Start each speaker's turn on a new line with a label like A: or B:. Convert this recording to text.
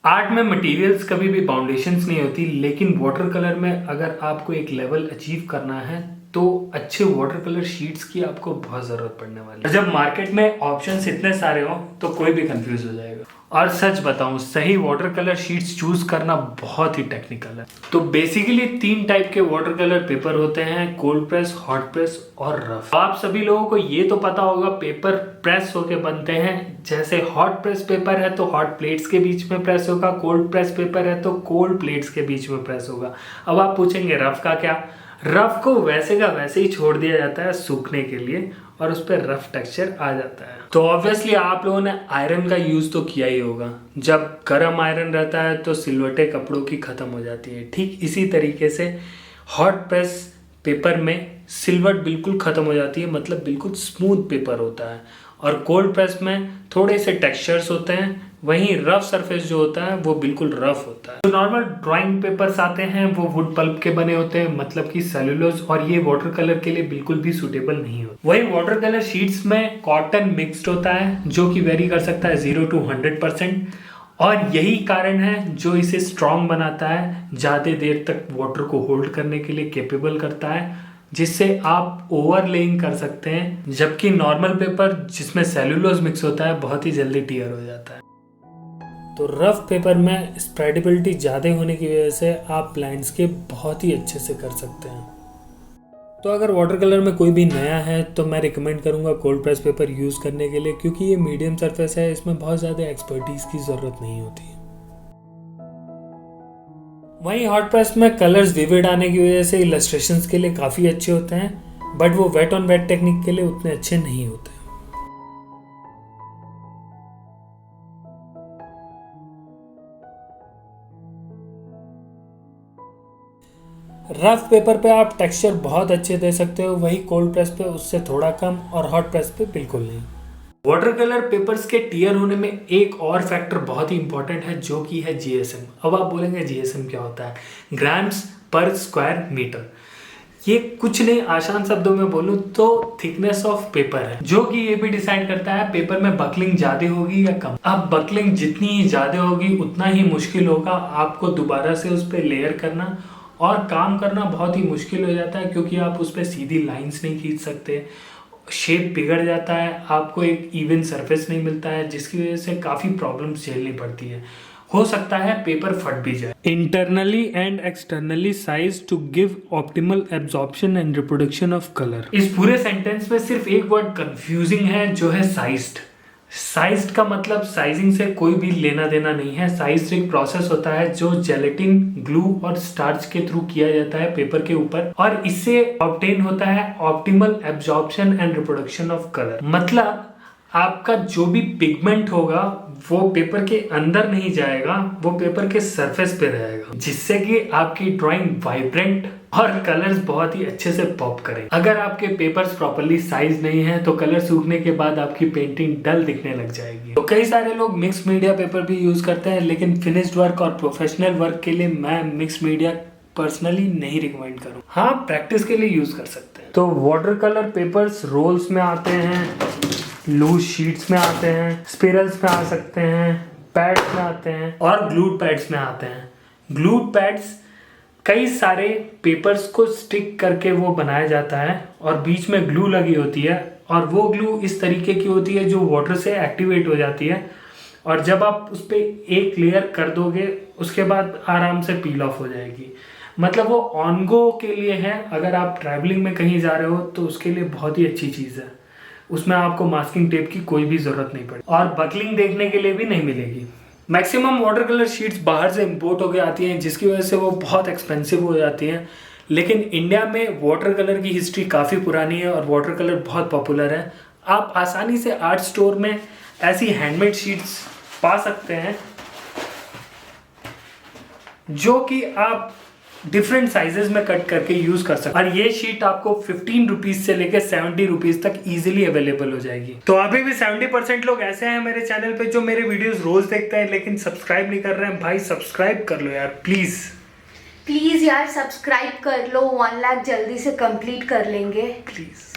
A: Art में materials कभी भी बाउंडेशंस नहीं होती, लेकिन वाटर कलर में अगर आपको एक लेवल अचीव करना है तो अच्छे वाटर कलर शीट्स की आपको बहुत जरूरत पड़ने वाली है। जब मार्केट में ऑप्शंस इतने सारे हो तो कोई भी कंफ्यूज हो जाएगा। और सच बताऊं, सही वाटर कलर शीट्स चूज करना बहुत ही टेक्निकल है। तो बेसिकली 3 टाइप के वाटर कलर पेपर होते हैं, कोल्ड प्रेस, हॉट प्रेस और रफ। आप सभी लोगों को ये तो पता होगा पेपर प्रेस होके बनते हैं। जैसे हॉट प्रेस पेपर है तो हॉट प्लेट्स के बीच में प्रेस होगा, कोल्ड प्रेस पेपर है तो कोल्ड प्लेट्स के बीच में प्रेस होगा। अब आप पूछेंगे रफ का क्या? रफ को वैसे का वैसे ही छोड़ दिया जाता है सूखने के लिए और उस पर रफ टेक्सचर आ जाता है। तो ऑब्वियसली आप लोगों ने आयरन का यूज तो किया ही होगा। जब गर्म आयरन रहता है तो सिलवटें कपड़ों की खत्म हो जाती है। ठीक इसी तरीके से हॉट प्रेस पेपर में सिलवट बिल्कुल खत्म हो जाती है, मतलब बिल्कुल स्मूथ पेपर होता है। और कोल्ड प्रेस में थोड़े से टेक्सचर्स होते हैं, वहीं रफ सरफेस जो होता है वो बिल्कुल रफ होता है। तो नॉर्मल ड्राइंग पेपर्स आते हैं वो वुड पल्प के बने होते हैं, मतलब कि सेलुलोज, और ये वाटर कलर के लिए बिल्कुल भी सूटेबल नहीं होता। वही वाटर कलर शीट्स में कॉटन मिक्स्ड होता है जो कि वेरी कर सकता है 0 to 100%, और यही कारण है जो इसे स्ट्रॉन्ग बनाता है, ज़्यादा देर तक वाटर को होल्ड करने के लिए केपेबल करता है, जिससे आप ओवरलेइंग कर सकते हैं। जबकि नॉर्मल पेपर जिसमें सेलुलोज मिक्स होता है बहुत ही जल्दी टियर हो जाता है। तो रफ पेपर में स्प्रेडेबिलिटी ज़्यादा होने की वजह से आप लैंडस्केप बहुत ही अच्छे से कर सकते हैं। तो अगर वाटर कलर में कोई भी नया है तो मैं रिकमेंड करूंगा कोल्ड प्रेस पेपर यूज़ करने के लिए, क्योंकि ये मीडियम सरफेस है, इसमें बहुत ज़्यादा एक्सपर्टीज़ की ज़रूरत नहीं होती है। वहीं हॉट प्रेस में कलर्स विविड आने की वजह से इलस्ट्रेशंस के लिए काफ़ी अच्छे होते हैं, बट वो वेट ऑन वेट टेक्निक के लिए उतने अच्छे नहीं होते। रफ पेपर पे आप टेक्सचर बहुत अच्छे दे सकते हो, वही कोल्ड प्रेस पे उससे थोड़ा कम और हॉट प्रेस पे बिल्कुल नहीं। वाटर कलर पेपर्स के टियर होने में एक और फैक्टर बहुत ही इंपॉर्टेंट है जो कि है जीएसएम। अब आप बोलेंगे जीएसएम क्या होता है? ग्राम्स पर स्क्वायर मीटर। ये कुछ नहीं, आसान शब्दों में बोलूं तो थिकनेस ऑफ पेपर है, जो कि ये भी डिसाइड करता है पेपर में बकलिंग ज्यादा होगी या कम। अब बकलिंग जितनी ही ज्यादा होगी उतना ही मुश्किल होगा आपको दोबारा से उस पर लेयर करना, और काम करना बहुत ही मुश्किल हो जाता है क्योंकि आप उस पर सीधी लाइंस नहीं खींच सकते, शेप बिगड़ जाता है, आपको एक इवन सरफेस नहीं मिलता है, जिसकी वजह से काफ़ी प्रॉब्लम्स झेलनी पड़ती है। हो सकता है पेपर फट भी जाए। Internally and externally size to give optimal absorption and reproduction of colour. इस पूरे सेंटेंस में सिर्फ एक वर्ड कंफ्यूजिंग है जो है साइज्ड। साइज्ड का मतलब साइजिंग से कोई भी लेना देना नहीं है। साइज्ड एक प्रोसेस होता है जो जेलेटिन, ग्लू और स्टार्च के थ्रू किया जाता है पेपर के ऊपर, और इससे ऑब्टेन होता है optimal absorption and reproduction of colour. मतलब आपका जो भी पिगमेंट होगा वो पेपर के अंदर नहीं जाएगा, वो पेपर के सरफेस पे रहेगा, जिससे कि आपकी ड्राइंग वाइब्रेंट और कलर्स बहुत ही अच्छे से पॉप करें। अगर आपके पेपर्स प्रॉपर्ली साइज नहीं है तो कलर सूखने के बाद आपकी पेंटिंग डल दिखने लग जाएगी। तो कई सारे लोग मिक्स मीडिया पेपर भी यूज करते हैं, लेकिन फिनिश्ड वर्क और प्रोफेशनल वर्क के लिए मैं मिक्स मीडिया पर्सनली नहीं रिकमेंड करूँ। हाँ, प्रैक्टिस के लिए यूज कर सकते हैं। तो वाटर कलर पेपर्स रोल्स में आते हैं, लूज शीट्स में आते हैं, स्पिरल्स में आ सकते हैं, पैड्स में आते हैं और ग्लूड पैड्स में आते हैं। ग्लूड पैड्स कई सारे पेपर्स को स्टिक करके वो बनाया जाता है और बीच में ग्लू लगी होती है, और वो ग्लू इस तरीके की होती है जो वाटर से एक्टिवेट हो जाती है, और जब आप उस पर एक लेयर कर दोगे उसके बाद आराम से पील ऑफ हो जाएगी। मतलब वो ऑन गो के लिए है, अगर आप ट्रैवलिंग में कहीं जा रहे हो तो उसके लिए बहुत ही अच्छी चीज़ है। उसमें आपको मास्किंग टेप की कोई भी जरूरत नहीं पड़ेगी और बकलिंग देखने के लिए भी नहीं मिलेगी। मैक्सिमम वाटर कलर शीट्स बाहर से इंपोर्ट होकर आती हैं, जिसकी वजह से वो बहुत एक्सपेंसिव हो जाती हैं, लेकिन इंडिया में वाटर कलर की हिस्ट्री काफ़ी पुरानी है और वाटर कलर बहुत पॉपुलर है। आप आसानी से आर्ट स्टोर में ऐसी हैंडमेड शीट्स पा सकते हैं जो कि आप डिफरेंट साइजेस में कट करके यूज कर सकते हैं, और ये शीट आपको 15 रुपीज से लेकर 70 रुपीज तक इजीली अवेलेबल हो जाएगी। तो अभी भी 70% लोग ऐसे हैं मेरे चैनल पे जो मेरे वीडियोस रोज देखते हैं लेकिन सब्सक्राइब नहीं कर रहे हैं। भाई सब्सक्राइब कर लो यार, प्लीज
B: यार सब्सक्राइब कर लो, 1 लाख जल्दी से कंप्लीट कर लेंगे
A: प्लीज।